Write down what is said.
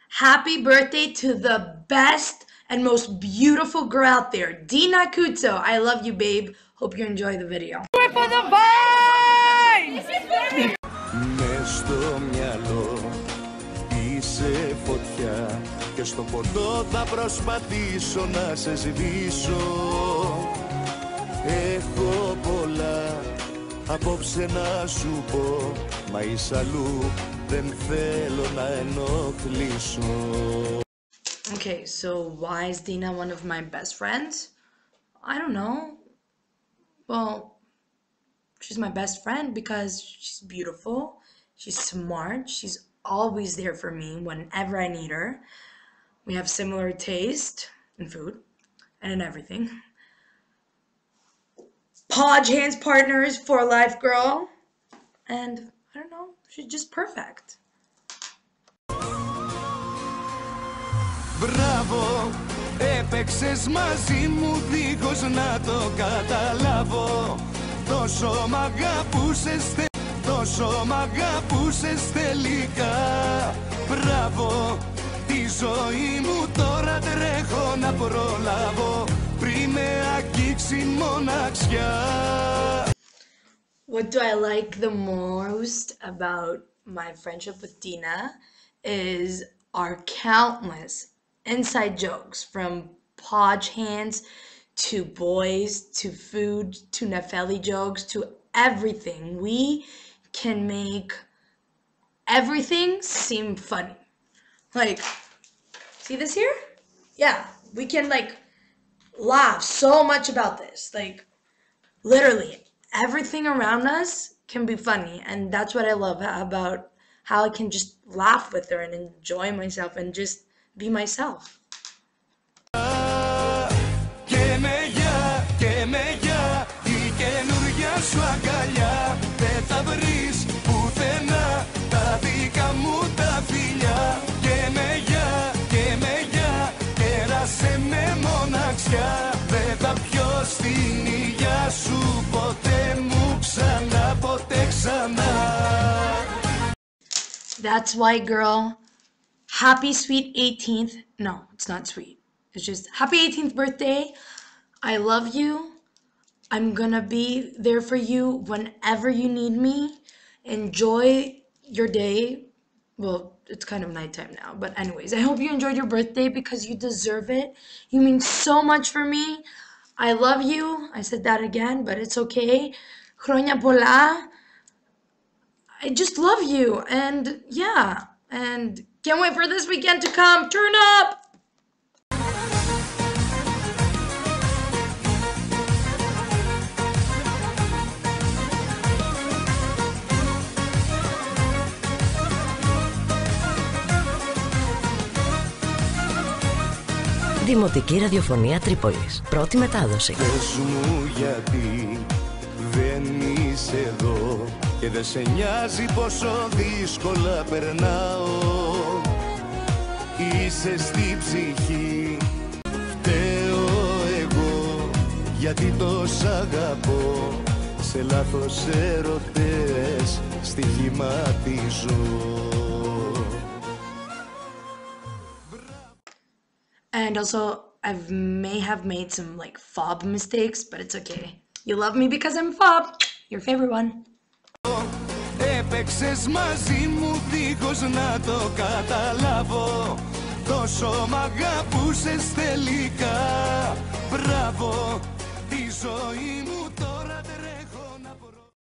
Happy birthday to the best and most beautiful girl out there, Dina Kutso. I love you, babe. Hope you enjoy the video. Do it for the vine! Μες στο μυαλό είσαι φωτιά και στο ποτό θα προσπαθήσω να σε σβήσω. Έχω πολλά απόψε να σου πω, μα είσαι αλλού, δεν θέλω να ενοχλήσω. Okay, so why is Dina one of my best friends? I don't know. Well, she's my best friend because she's beautiful, she's smart, she's always there for me whenever I need her. We have similar taste in food and in everything. Podge Hands partners for life, girl. And I don't know, she's just perfect. Μπράβο, έπαιξες μαζί μου δίχως να το καταλάβω. Τόσο μ' αγαπούσες τελικά. Μπράβο, τη ζωή μου τώρα τρέχω να προλάβω πριν με αγγίξει μοναξιά. What do I like the most about my friendship with Dina is our countless inside jokes, from Podge Hands to boys to food to Nefeli jokes to everything. We can make everything seem funny. Like, see this here? Yeah, we can like laugh so much about this. Like, literally everything around us can be funny, and that's what I love about how I can just laugh with her and enjoy myself and just be myself. Η καινούργια σου αγκαλιά δεν θα βρεις πουθενά τα δικά μου τα φιλιά. Και με γεια, κέρασε με μοναξιά. Δεν θα πιω στην υγειά σου ποτέ μου ξανά, ποτέ ξανά. That's why, girl. Happy sweet 18th. No, it's not sweet. It's just happy 18th birthday. I love you. I'm gonna be there for you whenever you need me. Enjoy your day. Well, it's kind of nighttime now, but anyways, I hope you enjoyed your birthday because you deserve it. You mean so much for me. I love you. I said that again, but it's okay. Χρόνια πολλά. I just love you, and yeah, and can't wait for this weekend to come. Turn up! Δημοτική Ραδιοφωνία Τρίπολης. Πρώτη μετάδοση. Πες μου γιατί δεν είσαι εδώ και δεν σε νοιάζει πόσο δύσκολα περνάω. Είσαι στη ψυχή, φταίω εγώ γιατί τόσα αγαπώ. Σε λάθος ερωτές στοιχηματίζω. And also, I may have made some like fob mistakes, but it's okay. You love me because I'm fob. Your favorite one. Έπαιξες μαζί μου δίχως να το καταλάβω. Τόσο μ' αγαπούσες τελικά. Μπράβο, τη ζωή μου